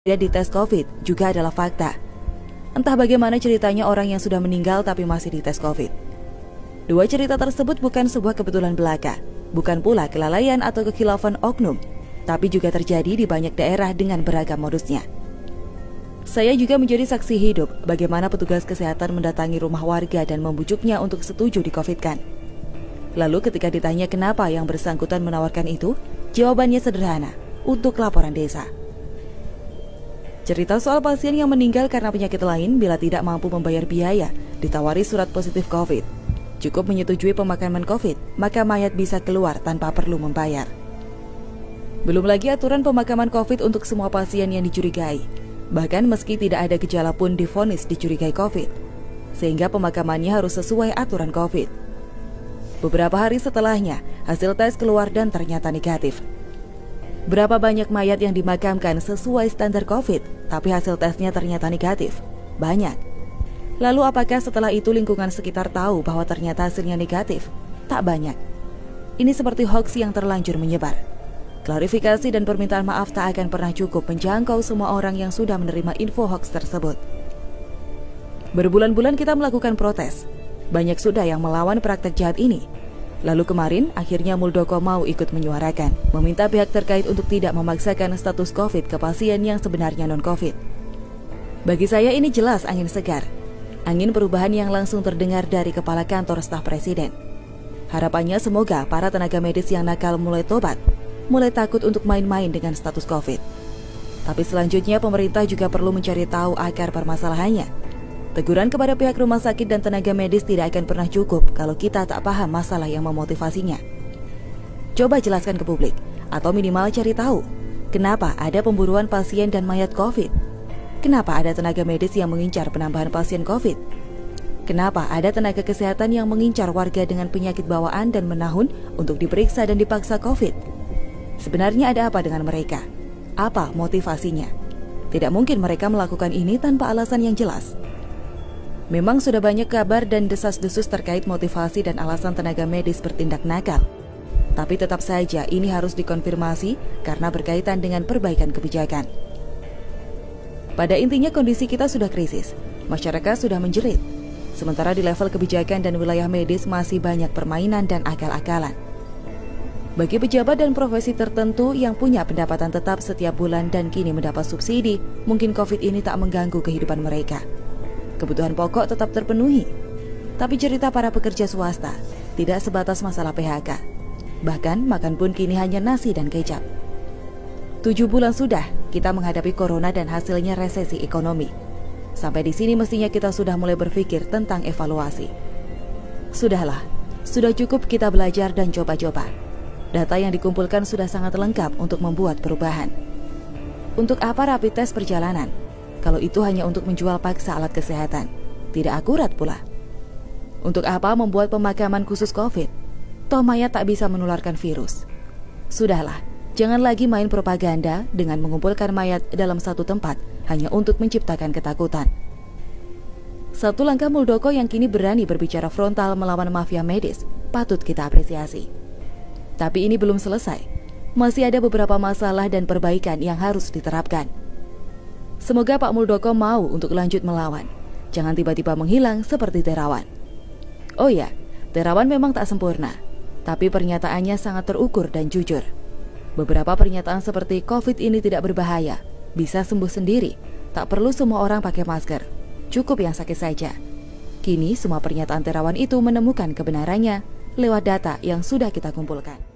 di tes COVID juga adalah fakta. Entah bagaimana ceritanya orang yang sudah meninggal tapi masih dites COVID. Dua cerita tersebut bukan sebuah kebetulan belaka, bukan pula kelalaian atau kekhilafan oknum, tapi juga terjadi di banyak daerah dengan beragam modusnya. Saya juga menjadi saksi hidup bagaimana petugas kesehatan mendatangi rumah warga dan membujuknya untuk setuju di-COVID-kan. Lalu ketika ditanya kenapa yang bersangkutan menawarkan itu, jawabannya sederhana, untuk laporan desa. Cerita soal pasien yang meninggal karena penyakit lain bila tidak mampu membayar biaya, ditawari surat positif COVID. Cukup menyetujui pemakaman COVID, maka mayat bisa keluar tanpa perlu membayar. Belum lagi aturan pemakaman COVID untuk semua pasien yang dicurigai. Bahkan meski tidak ada gejala pun divonis dicurigai COVID, sehingga pemakamannya harus sesuai aturan COVID. Beberapa hari setelahnya, hasil tes keluar dan ternyata negatif. Berapa banyak mayat yang dimakamkan sesuai standar COVID, tapi hasil tesnya ternyata negatif? Banyak. Lalu apakah setelah itu lingkungan sekitar tahu bahwa ternyata hasilnya negatif? Tak banyak. Ini seperti hoax yang terlanjur menyebar. Klarifikasi dan permintaan maaf tak akan pernah cukup menjangkau semua orang yang sudah menerima info hoax tersebut. Berbulan-bulan kita melakukan protes. Banyak sudah yang melawan praktek jahat ini. Lalu kemarin, akhirnya Muldoko mau ikut menyuarakan, meminta pihak terkait untuk tidak memaksakan status COVID ke pasien yang sebenarnya non-COVID. Bagi saya ini jelas angin segar, angin perubahan yang langsung terdengar dari kepala kantor staf presiden. Harapannya semoga para tenaga medis yang nakal mulai tobat, mulai takut untuk main-main dengan status COVID. Tapi selanjutnya pemerintah juga perlu mencari tahu akar permasalahannya. Teguran kepada pihak rumah sakit dan tenaga medis tidak akan pernah cukup kalau kita tak paham masalah yang memotivasinya. Coba jelaskan ke publik, atau minimal cari tahu, kenapa ada pemburuan pasien dan mayat COVID? Kenapa ada tenaga medis yang mengincar penambahan pasien COVID? Kenapa ada tenaga kesehatan yang mengincar warga dengan penyakit bawaan dan menahun untuk diperiksa dan dipaksa COVID? Sebenarnya ada apa dengan mereka? Apa motivasinya? Tidak mungkin mereka melakukan ini tanpa alasan yang jelas. Memang sudah banyak kabar dan desas-desus terkait motivasi dan alasan tenaga medis bertindak nakal. Tapi tetap saja ini harus dikonfirmasi karena berkaitan dengan perbaikan kebijakan. Pada intinya kondisi kita sudah krisis, masyarakat sudah menjerit. Sementara di level kebijakan dan wilayah medis masih banyak permainan dan akal-akalan. Bagi pejabat dan profesi tertentu yang punya pendapatan tetap setiap bulan dan kini mendapat subsidi, mungkin COVID ini tak mengganggu kehidupan mereka. Kebutuhan pokok tetap terpenuhi. Tapi cerita para pekerja swasta tidak sebatas masalah PHK. Bahkan makan pun kini hanya nasi dan kecap. 7 bulan sudah kita menghadapi corona dan hasilnya resesi ekonomi. Sampai di sini mestinya kita sudah mulai berpikir tentang evaluasi. Sudahlah, sudah cukup kita belajar dan coba-coba. Data yang dikumpulkan sudah sangat lengkap untuk membuat perubahan. Untuk apa rapid test perjalanan? Kalau itu hanya untuk menjual paksa alat kesehatan, tidak akurat pula. Untuk apa membuat pemakaman khusus COVID? Toh mayat tak bisa menularkan virus. Sudahlah, jangan lagi main propaganda dengan mengumpulkan mayat dalam satu tempat hanya untuk menciptakan ketakutan. Satu langkah Muldoko yang kini berani berbicara frontal melawan mafia medis patut kita apresiasi. Tapi ini belum selesai. Masih ada beberapa masalah dan perbaikan yang harus diterapkan. Semoga Pak Muldoko mau untuk lanjut melawan. Jangan tiba-tiba menghilang seperti Terawan. Oh ya, Terawan memang tak sempurna, tapi pernyataannya sangat terukur dan jujur. Beberapa pernyataan seperti COVID ini tidak berbahaya, bisa sembuh sendiri, tak perlu semua orang pakai masker, cukup yang sakit saja. Kini semua pernyataan Terawan itu menemukan kebenarannya lewat data yang sudah kita kumpulkan.